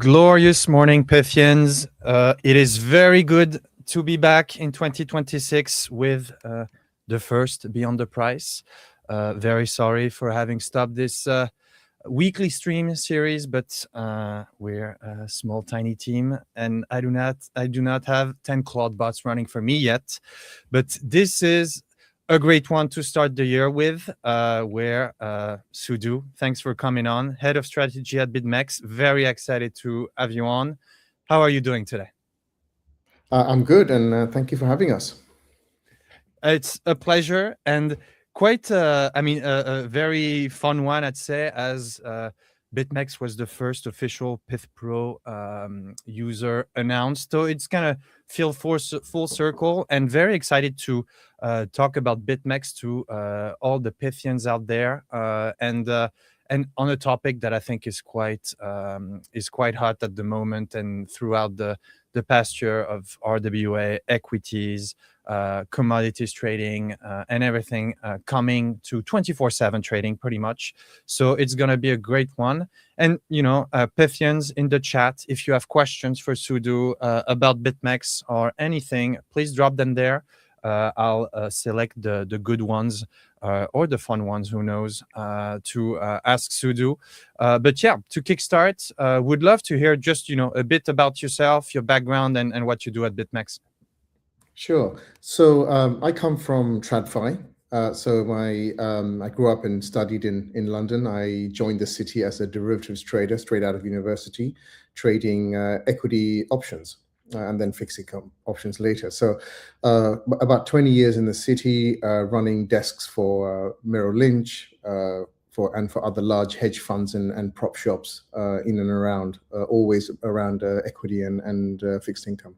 Glorious morning, Pythians. It is very good to be back in 2026 with the first Beyond the Price. Very sorry for having stopped this weekly stream series, but we're a small, tiny team, and I do not have 10 Claude bots running for me yet. But this is a great one to start the year with, where Sudu, thanks for coming on, Head of Strategy at BitMEX. Very excited to have you on. How are you doing today? I'm good, and thank you for having us. It's a pleasure, and quite, a very fun one, I'd say, as BitMEX was the first official Pyth Pro user announced. So it's going to feel full circle, and very excited to talk about BitMEX to all the Pythians out there, and on a topic that I think is quite hot at the moment and throughout the past year of RWA, equities, commodities trading, and everything coming to 24/7 trading pretty much. So it's going to be a great one. And, Pythians in the chat, if you have questions for Sudu about BitMEX or anything, please drop them there. I'll select the good ones or the fun ones, who knows, to ask Sudu. But yeah, to kickstart, would love to hear just, a bit about yourself, your background, and what you do at BitMEX. Sure. So I come from TradFi. I grew up and studied in London. I joined the city as a derivatives trader straight out of university, trading equity options and then fixed income options later. So about 20 years in the city, running desks for Merrill Lynch, for other large hedge funds and prop shops in and around, always around equity and fixed income.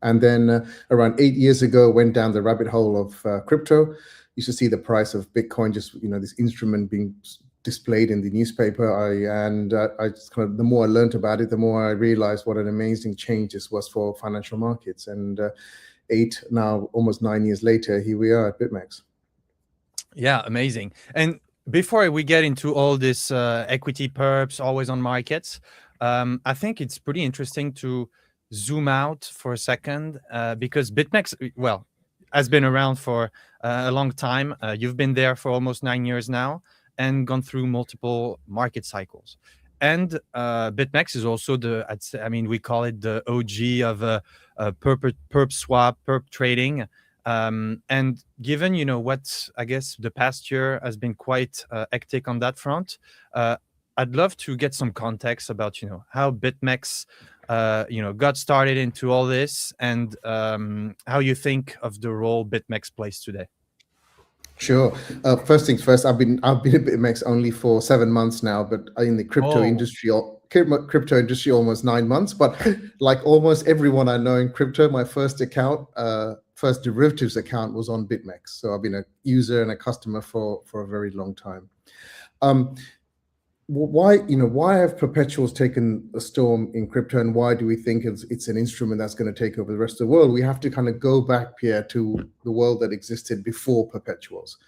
And then around 8 years ago, went down the rabbit hole of crypto. Used to see the price of Bitcoin, just this instrument being displayed in the newspaper. I just the more I learned about it, the more I realized what an amazing change this was for financial markets. And almost 9 years later, here we are at BitMEX. Yeah, amazing. And before we get into all this equity perps, always on markets, I think it's pretty interesting to zoom out for a second, because BitMEX, has been around for a long time. You've been there for almost 9 years now and gone through multiple market cycles. And BitMEX is also we call it the OG of perp swap, perp trading. And given, what I guess the past year has been quite hectic on that front, I'd love to get some context about, how BitMEX got started into all this, and how you think of the role BitMEX plays today. Sure. First things first, I've been at BitMEX only for 7 months now, but in the crypto industry almost 9 months. But like almost everyone I know in crypto, my first derivatives account was on BitMEX. So I've been a user and a customer for a very long time. Why have perpetuals taken a storm in crypto, and why do we think it's an instrument that's going to take over the rest of the world? We have to kind of go back, Pierre, to the world that existed before perpetuals.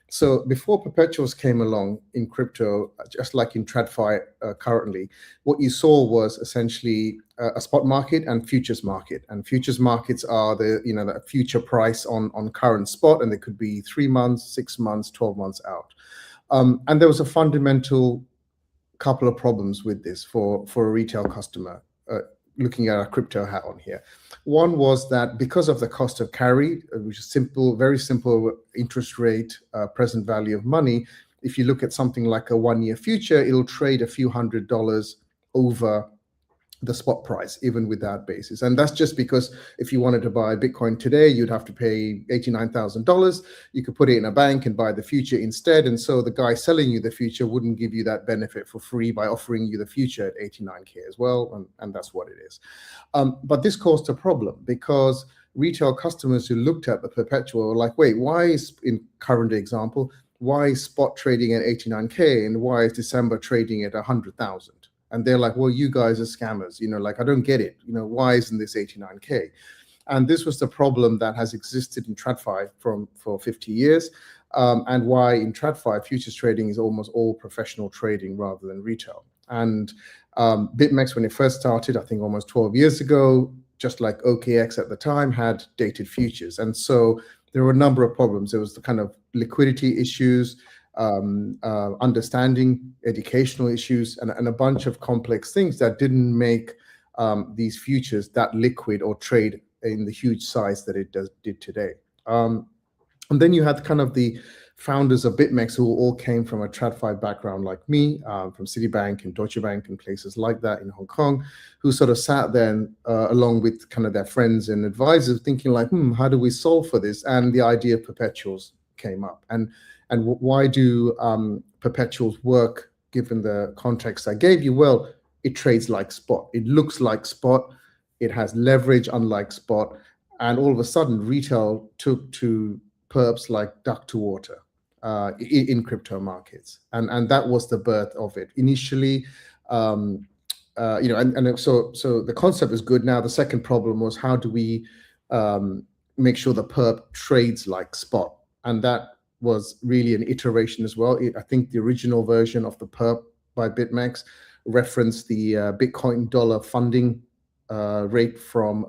So before perpetuals came along in crypto, just like in TradFi currently, what you saw was essentially a spot market and futures market. And futures markets are the future price on current spot, and they could be 3 months, 6 months, 12 months out. And there was a fundamental couple of problems with this for a retail customer, looking at our crypto hat on here. One was that because of the cost of carry, which is very simple interest rate, present value of money, if you look at something like a 1-year future, it'll trade a few $100s over the spot price, even with that basis. And that's just because if you wanted to buy Bitcoin today, you'd have to pay $89,000. You could put it in a bank and buy the future instead. And so the guy selling you the future wouldn't give you that benefit for free by offering you the future at 89K as well. And that's what it is. But this caused a problem because retail customers who looked at the perpetual were like, wait, why is, in current example, why is spot trading at 89K and why is December trading at 100,000? And they're like, well, you guys are scammers. I don't get it. Why isn't this 89K? And this was the problem that has existed in TradFi for 50 years. and why in TradFi futures trading is almost all professional trading rather than retail. And BitMEX, when it first started, I think almost 12 years ago, just like OKX at the time, had dated futures. And so there were a number of problems. There was the kind of liquidity issues, understanding, educational issues, and a bunch of complex things that didn't make these futures that liquid or trade in the huge size that it did today. And then you had kind of the founders of BitMEX who all came from a TradFi background like me, from Citibank and Deutsche Bank and places like that in Hong Kong, who sort of sat there along with kind of their friends and advisors thinking like, how do we solve for this? And the idea of perpetuals came up. And why do perpetuals work given the context I gave you? Well, it trades like spot. It looks like spot. It has leverage unlike spot. And all of a sudden, retail took to perps like duck to water in crypto markets, and that was the birth of it initially. So the concept is good. Now the second problem was, how do we make sure the perp trades like spot? And that was really an iteration as well. I think the original version of the perp by BitMEX referenced the Bitcoin dollar funding rate from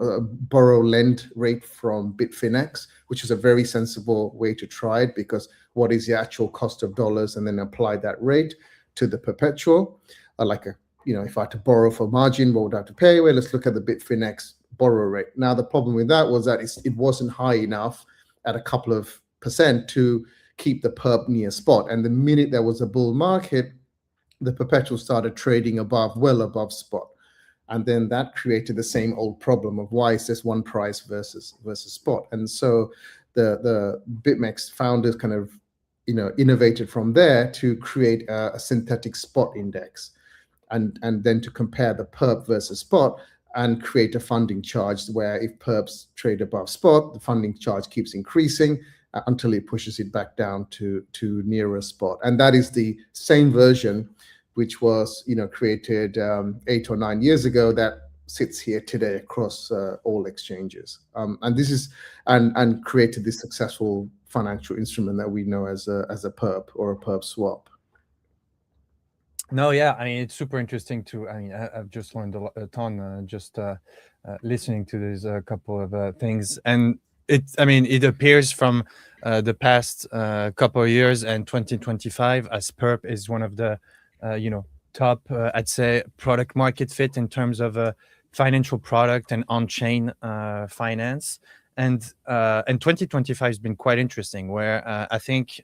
borrow lend rate from Bitfinex, which is a very sensible way to try it, because what is the actual cost of dollars, and then apply that rate to the perpetual. If I had to borrow for margin, what would I have to pay? Well, let's look at the Bitfinex borrow rate. Now the problem with that was that it wasn't high enough at a couple of percent to keep the perp near spot. And the minute there was a bull market, the perpetual started trading well above spot. And then that created the same old problem of, why is this one price versus spot? And so the BitMEX founders kind of innovated from there to create a synthetic spot index, and then to compare the perp versus spot and create a funding charge where if perps trade above spot, the funding charge keeps increasing until it pushes it back down to nearer spot. And that is the same version which was created 8 or 9 years ago, that sits here today across all exchanges, and this is and created this successful financial instrument that we know as a perp or a perp swap. No, yeah, I mean, it's super interesting to. I mean, I've just learned a ton just listening to these couple of things, and it appears from the past couple of years, and 2025 as perp is one of the top, I'd say, product market fit in terms of financial product and on-chain finance. And 2025 has been quite interesting, where I think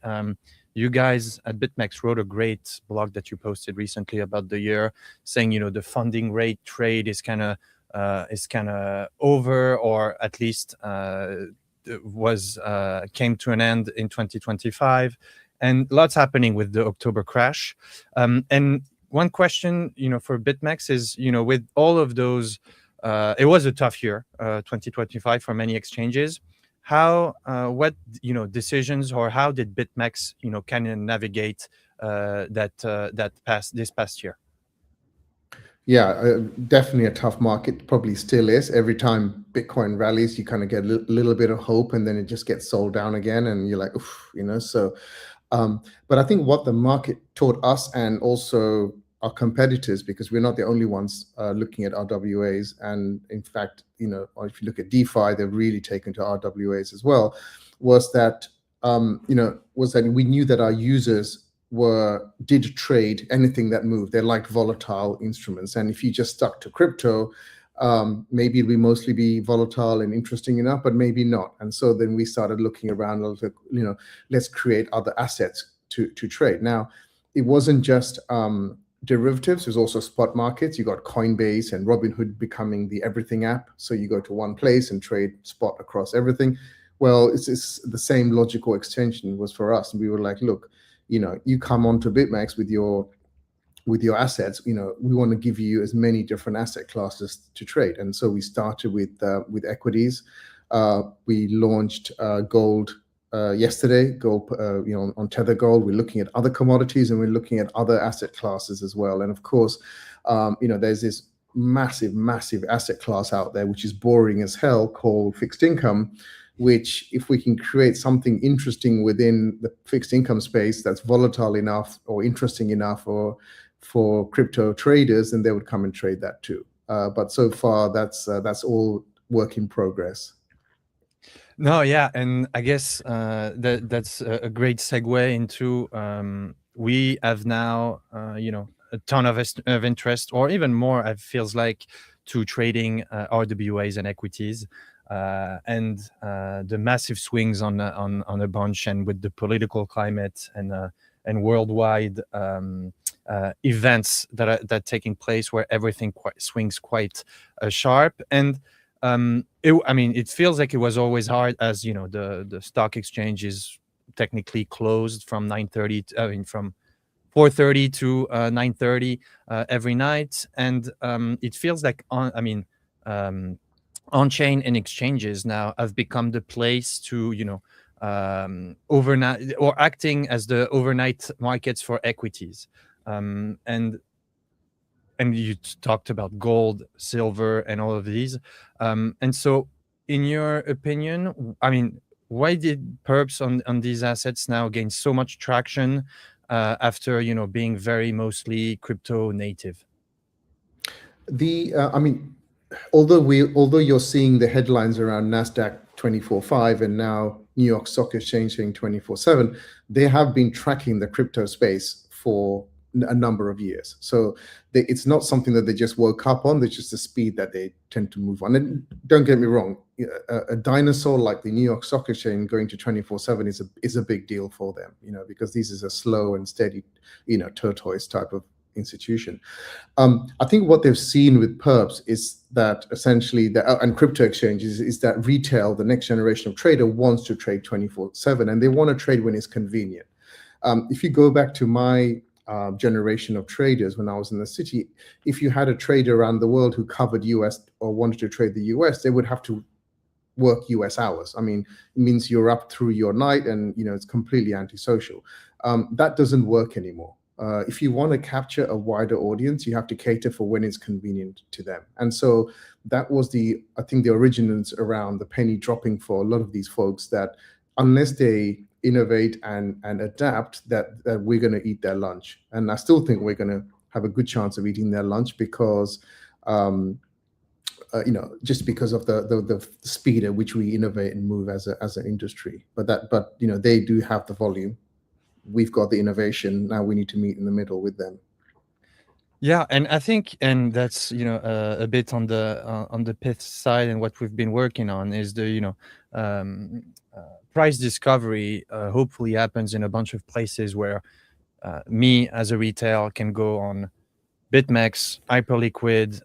you guys at BitMEX wrote a great blog that you posted recently about the year, saying the funding rate trade is kind of over, or at least came to an end in 2025. And lots happening with the October crash. And one question, for BitMEX is, with all of those, it was a tough year, 2025 for many exchanges. What decisions, or how did BitMEX, kind of navigate this past year? Yeah, definitely a tough market. Probably still is. Every time Bitcoin rallies, you kind of get a little bit of hope, and then it just gets sold down again, and you're like, oof, So, but I think what the market taught us, and also our competitors, because we're not the only ones looking at RWAs, and in fact, if you look at DeFi, they've really taken to RWAs as well, was that we knew that our users did trade anything that moved. They liked volatile instruments, and if you just stuck to crypto, maybe it will mostly be volatile and interesting enough, but maybe not. And so then we started looking around, let's create other assets to trade. Now, it wasn't just derivatives, there's also spot markets. You got Coinbase and Robinhood becoming the everything app. So you go to one place and trade spot across everything. Well, it's the same logical extension was for us. And we were like, look, you come onto BitMEX with your assets, we want to give you as many different asset classes to trade. And so we started with equities. We launched gold yesterday, gold, on Tether Gold. We're looking at other commodities, and we're looking at other asset classes as well. And of course, there's this massive asset class out there, which is boring as hell, called fixed income. which if we can create something interesting within the fixed income space that's volatile enough or interesting enough or for crypto traders, then they would come and trade that too. But so far, that's all work in progress. No, yeah, and I guess that's a great segue into we have now a ton of interest, or even more. It feels like to trading RWAs and equities, and the massive swings on a bunch, and with the political climate and worldwide events that are taking place, where everything swings quite sharp. And I mean, it feels like it was always hard, as you know, the stock exchange is technically closed from 9:30 I mean, from 4:30 to 9:30 every night. And it feels like on-chain and exchanges now have become the place to, overnight, or acting as the overnight markets for equities. And you talked about gold, silver, and all of these. And so, in your opinion, I mean, why did perps on these assets now gain so much traction after being very mostly crypto native? I mean, although you're seeing the headlines around Nasdaq 24/5 and now New York Stock Exchange saying 24/7, they have been tracking the crypto space for a number of years. So it's not something that they just woke up on. There's just the speed that they tend to move on. And don't get me wrong, a dinosaur like the New York Stock Exchange going to 24/7 is a big deal for them, because this is a slow and steady, tortoise type of institution. I think what they've seen with perps is that essentially, and crypto exchanges, is that retail, the next generation of trader, wants to trade 24/7, and they want to trade when it's convenient. If you go back to my generation of traders when I was in the city, if you had a trader around the world who covered US or wanted to trade the US, they would have to work US hours. I mean, it means you're up through your night, and it's completely antisocial. That doesn't work anymore. If you want to capture a wider audience, you have to cater for when it's convenient to them. And so that was I think the origins around the penny dropping for a lot of these folks, that unless they innovate and adapt, that we're going to eat their lunch. And I still think we're going to have a good chance of eating their lunch, because just because of the speed at which we innovate and move as an industry. But they do have the volume. We've got the innovation. Now we need to meet in the middle with them. Yeah, and I think, and that's a bit on the Pith side, and what we've been working on is the price discovery. Hopefully, happens in a bunch of places where me as a retail can go on BitMEX, Hyperliquid,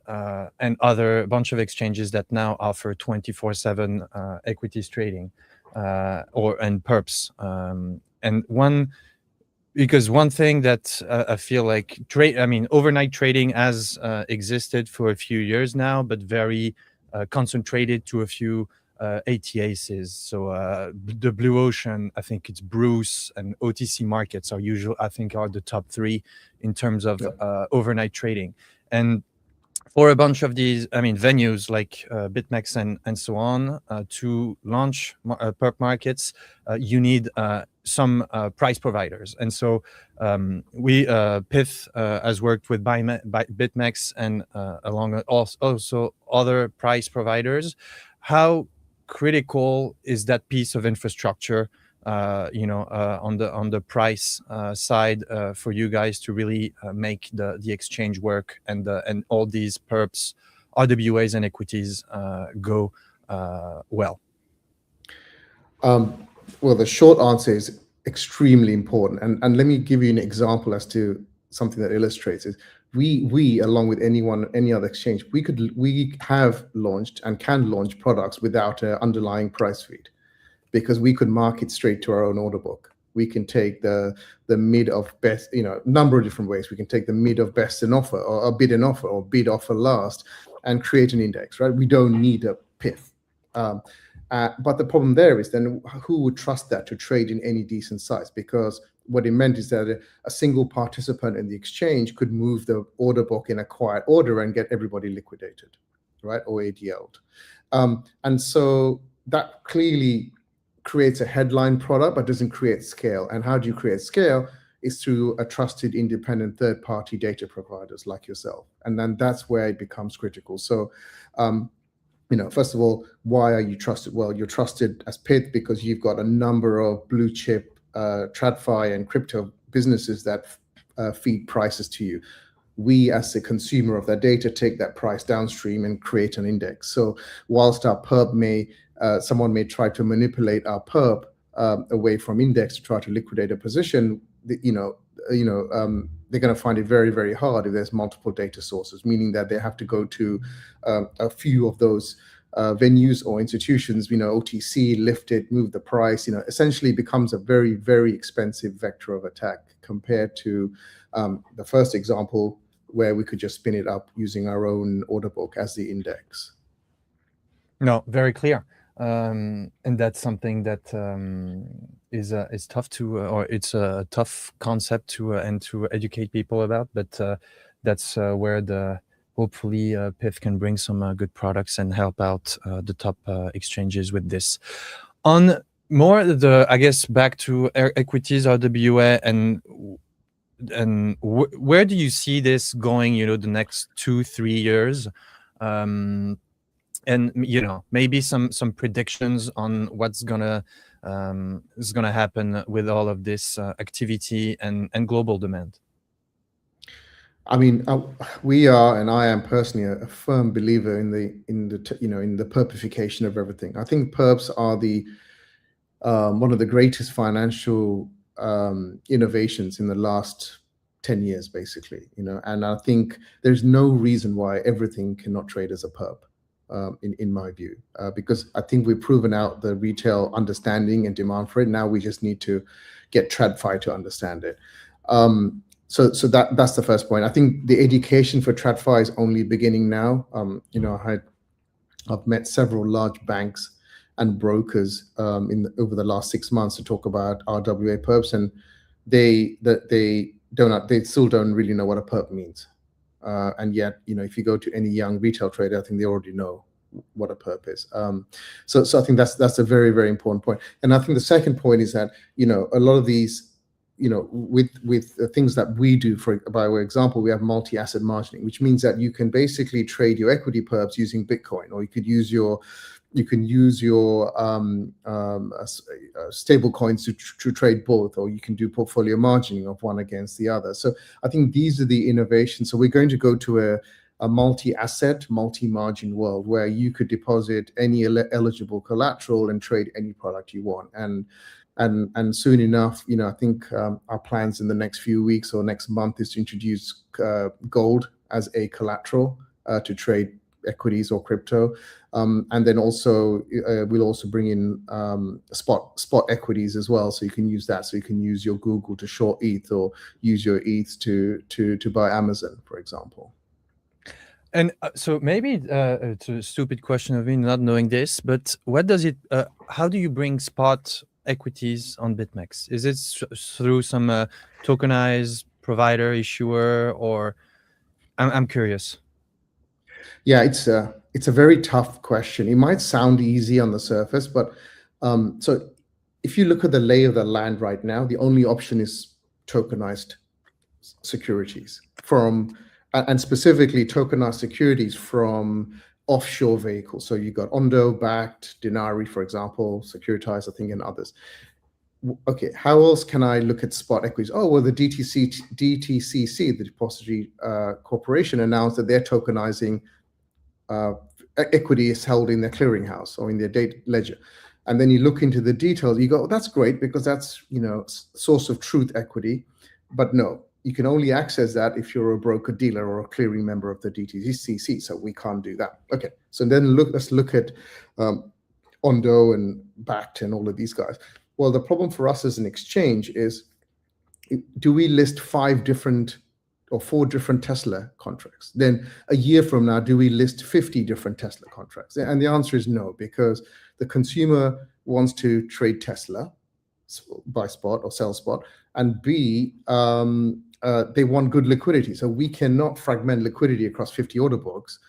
and other bunch of exchanges that now offer 24/7 equities trading, and perps. Because one thing that I feel like overnight trading has existed for a few years now, but very concentrated to a few ATSs. So the Blue Ocean, I think it's Bruce, and OTC markets are the top three in terms of overnight trading. And for a bunch of these, venues like BitMEX and so on, to launch perp markets, you need some price providers. And so Pith has worked with BitMEX and along also other price providers. How critical is that piece of infrastructure on the price side for you guys to really make the exchange work, and all these perps, RWAs, and equities go well? Well, the short answer is extremely important, and let me give you an example as to something that illustrates it. We along with any other exchange, we have launched and can launch products without an underlying price feed, because we could market straight to our own order book. We can take the mid of best, number of different ways. We can take the mid of best in offer, or a bid in offer, or bid offer last, and create an index, right? We don't need a Pith. But the problem there is, then who would trust that to trade in any decent size? Because what it meant is that a single participant in the exchange could move the order book in a quiet order and get everybody liquidated, right? Or ADL'd. And so that clearly creates a headline product but doesn't create scale. And how do you create scale? Is through a trusted independent third-party data providers like yourself. And then that's where it becomes critical. So first of all, why are you trusted? Well, you're trusted as Pith because you've got a number of blue chip TradFi and crypto businesses that feed prices to you. We, as the consumer of that data, take that price downstream and create an index. So whilst our perp someone may try to manipulate our perp away from index to try to liquidate a position, they're going to find it very, very hard if there's multiple data sources, meaning that they have to go to a few of those venues or institutions, OTC, lift it, move the price, essentially becomes a very, very expensive vector of attack compared to the first example where we could just spin it up using our own order book as the index. No, very clear. And that's something that is tough to, or it's a tough concept to and to educate people about. But that's where hopefully Pith can bring some good products and help out the top exchanges with this. On more I guess back to equities, RWA, and where do you see this going? The next 2-3 years. And maybe some predictions on what's gonna happen with all of this activity and global demand. I mean, we are, and I am personally a firm believer in the perpification of everything. I think perps are one of the greatest financial innovations in the last 10 years, basically. And I think there's no reason why everything cannot trade as a perp. In my view, because I think we've proven out the retail understanding and demand for it. Now we just need to get TradFi to understand it. So that's the first point. I think the education for TradFi is only beginning now. I've met several large banks and brokers over the last 6 months to talk about RWA perps, and they still don't really know what a perp means. And yet, if you go to any young retail trader, I think they already know what a perp is. So I think that's a very, very important point. And I think the second point is that, a lot of these, with the things that we do, by way of example, we have multi-asset margining, which means that you can basically trade your equity perps using Bitcoin, or you can use your stable coins to trade both, or you can do portfolio margining of one against the other. So I think these are the innovations. So we're going to go to a multi-asset, multi-margin world where you could deposit any eligible collateral and trade any product you want. And soon enough, I think our plans in the next few weeks or next month is to introduce gold as a collateral to trade equities or crypto, and then also we'll also bring in spot equities as well, so you can use that. So you can use your Google to short ETH, or use your ETH to buy Amazon, for example. And so maybe it's a stupid question of me not knowing this, but how do you bring spot equities on BitMEX? Is it through some tokenized provider, issuer, or I'm curious. Yeah, it's a very tough question. It might sound easy on the surface, but so if you look at the lay of the land right now, the only option is tokenized securities and specifically tokenized securities from offshore vehicles. So you got Ondo-backed, Denari, for example, securitized, I think, and others. Okay, how else can I look at spot equities? Oh, well, the DTCC, the Depository Corporation, announced that they're tokenizing equity is held in their clearinghouse or in their data ledger. And then you look into the details, you go, oh, that's great, because that's, source of truth equity. But no, you can only access that if you're a broker dealer or a clearing member of the DTCC. So we can't do that. Okay, so then let's look at Ondo and Backed and all of these guys. Well, the problem for us as an exchange is, do we list 5 different or 4 different Tesla contracts? Then a year from now, do we list 50 different Tesla contracts? And the answer is no, because the consumer wants to trade Tesla, buy spot or sell spot, and B, they want good liquidity. So we cannot fragment liquidity across 50 order books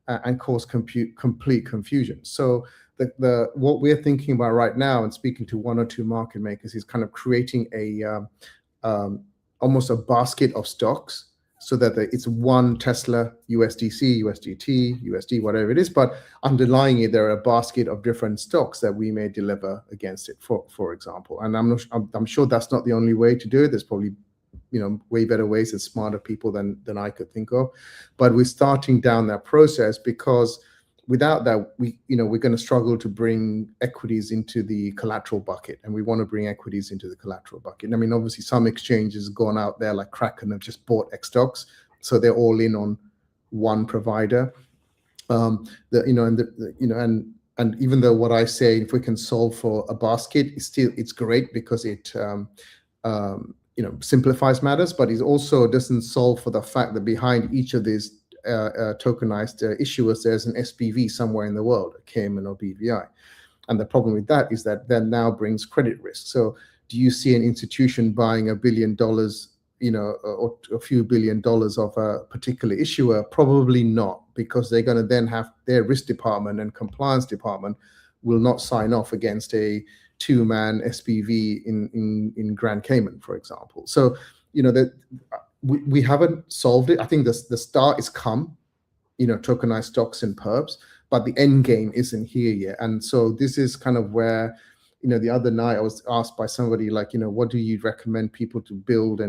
and cause complete confusion. So the what we're thinking about right now and speaking to one or two market makers is kind of creating a almost a basket of stocks, so that it's one Tesla, USDC, USDT, USD, whatever it is, but underlying it, there are a basket of different stocks that we may deliver against it, for example. And I'm sure that's not the only way to do it. There's probably way better ways and smarter people than I could think of. But we're starting down that process, because without that, we're going to struggle to bring equities into the collateral bucket, and we want to bring equities into the collateral bucket. I mean, obviously, some exchanges gone out there, like Kraken, have just bought X stocks, so they're all in on one provider. And even though what I say, if we can solve for a basket, it's great, because it simplifies matters, but it also doesn't solve for the fact that behind each of these tokenized issuers, there's an SPV somewhere in the world, a Cayman or BVI. And the problem with that is that now brings credit risk. So do you see an institution buying $1 billion, or a few $1 billion of a particular issuer? Probably not, because they're going to then have their risk department and compliance department will not sign off against a two-man SPV in Grand Cayman, for example. So, we haven't solved it. I think the start is come, tokenized stocks and perps, but the end game isn't here yet. And so this is kind of where, the other night I was asked by somebody, like, what do you recommend people to build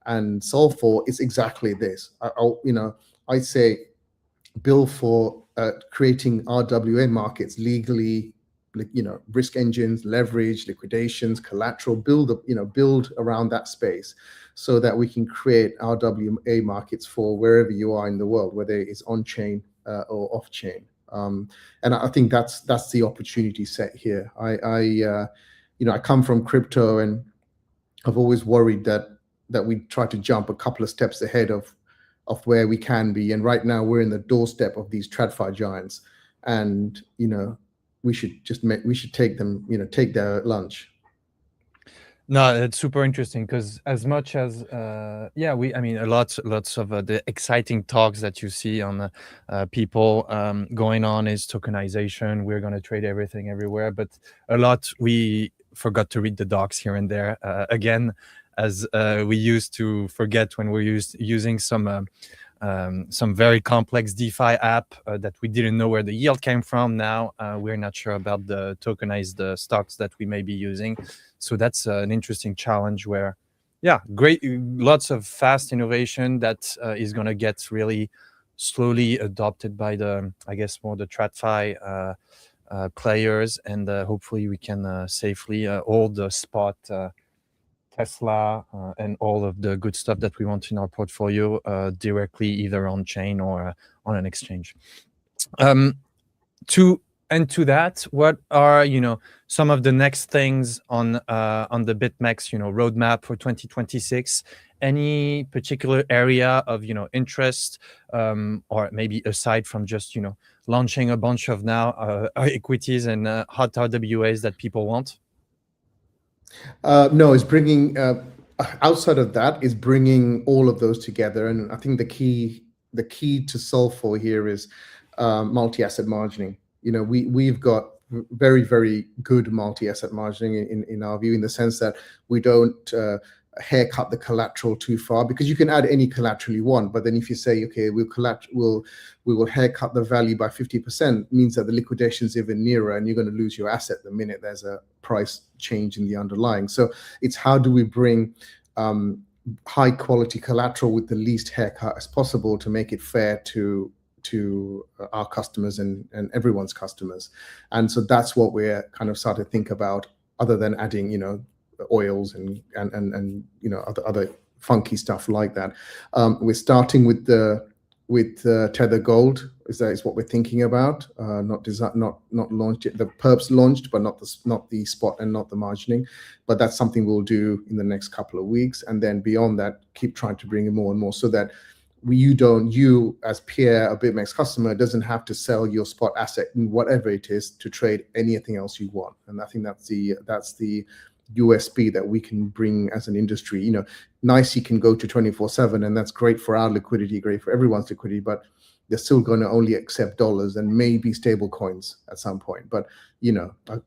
and solve for? It's exactly this. I say build for creating RWA markets legally, risk engines, leverage, liquidations, collateral, build around that space, so that we can create RWA markets for wherever you are in the world, whether it's on-chain or off-chain. And I think that's the opportunity set here. I come from crypto, and I've always worried that we try to jump a couple of steps ahead of where we can be. And right now we're in the doorstep of these TradFi giants, and we should take them, take their lunch. No, it's super interesting, because as much as lots of the exciting talks that you see on people going on is tokenization. We're going to trade everything everywhere, but a lot we forgot to read the docs here and there. Again, as we used to forget when we're using some very complex DeFi app that we didn't know where the yield came from. Now we're not sure about the tokenized stocks that we may be using. So that's an interesting challenge where, lots of fast innovation that is going to get really slowly adopted by the TradFi players, and hopefully we can safely hold the spot Tesla and all of the good stuff that we want in our portfolio directly, either on chain or on an exchange. To that, what are some of the next things on the BitMEX roadmap for 2026? Any particular area of interest, or maybe aside from just launching a bunch of now equities and hot RWAs that people want? No, it's bringing outside of that is bringing all of those together. And I think the key to solve for here is multi-asset margining. We've got very, very good multi-asset margining in our view, in the sense that we don't haircut the collateral too far, because you can add any collateral you want, but then if you say, okay, we will haircut the value by 50%, means that the liquidation is even nearer, and you're going to lose your asset the minute there's a price change in the underlying. So it's how do we bring high quality collateral with the least haircut as possible to make it fair to our customers and everyone's customers. And so that's what we're kind of starting to think about, other than adding oils and other funky stuff like that. We're starting with Tether Gold. Is what we're thinking about. Not launched yet. The perps launched, but not the spot and not the margining. But that's something we'll do in the next couple of weeks, and then beyond that, keep trying to bring in more and more, so that you as Pierre, a BitMEX customer, doesn't have to sell your spot asset, whatever it is, to trade anything else you want. And I think that's the USP that we can bring as an industry. NYSE can go to 24/7, and that's great for our liquidity, great for everyone's liquidity, but they're still going to only accept dollars and maybe stable coins at some point. But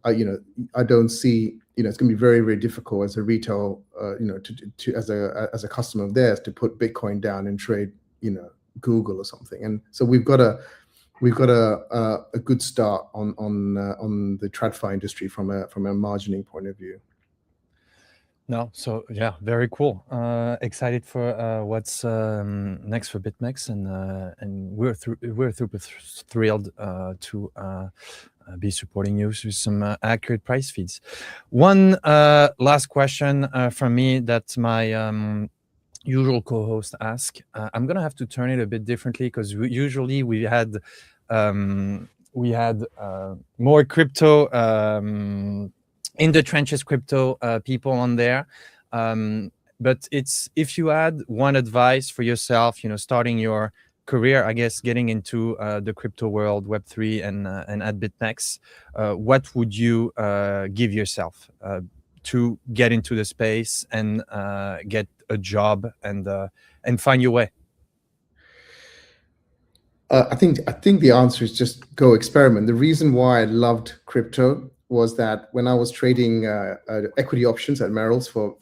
I don't see, it's going to be very, very difficult as a retail, to as a customer of theirs to put Bitcoin down and trade, Google or something. And so we've got a good start on the TradFi industry from a margining point of view. No, so yeah, very cool. Excited for what's next for BitMEX, and we're super thrilled to be supporting you with some accurate price feeds. One last question from me that my usual co-host ask. I'm gonna have to turn it a bit differently because usually we had more crypto. In the trenches crypto people on there, but it's, if you had one advice for yourself, starting your career, I guess, getting into the crypto world, Web3, and at BitMEX, what would you give yourself to get into the space and get a job and find your way? I think the answer is just go experiment. The reason why I loved crypto was that when I was trading equity options at Merrill's for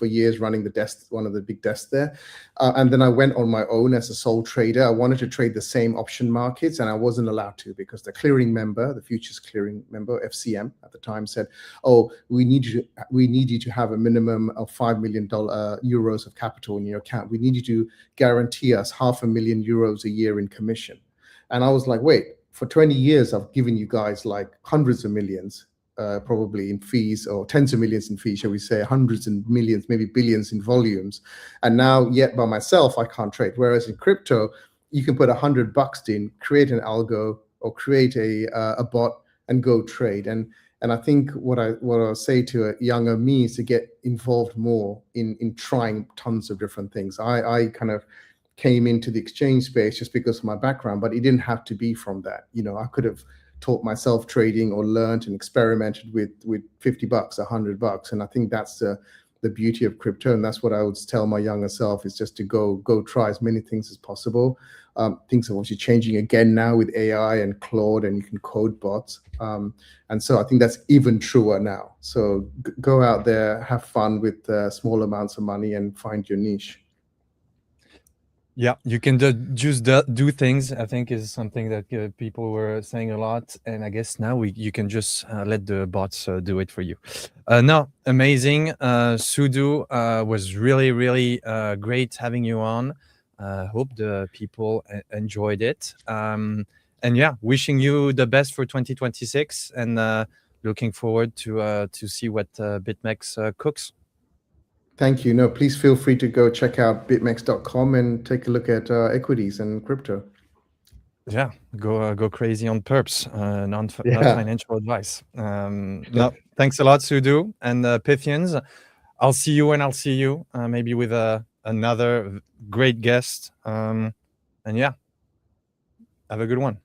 years, running the desk, one of the big desks there, and then I went on my own as a sole trader. I wanted to trade the same option markets, and I wasn't allowed to because the clearing member, the futures clearing member, FCM at the time, said, "Oh, we need you to have a minimum of €5 million of capital in your account. We need you to guarantee us €500,000 a year in commission." And I was like, wait. For 20 years, I've given you guys like hundreds of millions, probably in fees, or tens of millions in fees, shall we say, hundreds and millions, maybe billions in volumes. And now, yet by myself, I can't trade. Whereas in crypto, you can put $100 in, create an algo, or create a bot, and go trade. And I think what I'll say to a younger me is to get involved more in trying tons of different things. I kind of came into the exchange space just because of my background, but it didn't have to be from that. I could have taught myself trading or learned and experimented with $50, $100. And I think that's the beauty of crypto. And that's what I would tell my younger self, is just to go try as many things as possible. Things are obviously changing again now with AI and Claude, and you can code bots. And so I think that's even truer now. So go out there, have fun with small amounts of money, and find your niche. Yeah, you can just do things, I think, is something that people were saying a lot. And I guess now you can just let the bots do it for you. No, amazing. Sudo, was really, really great having you on. Hope the people enjoyed it. And yeah, wishing you the best for 2026, and looking forward to see what BitMEX cooks. Thank you. No, please feel free to go check out bitmex.com and take a look at equities and crypto. Yeah, go crazy on perps, not financial advice. No, thanks a lot, Sudo, and Pythians. I'll see you when I'll see you, maybe with another great guest. And yeah, have a good one.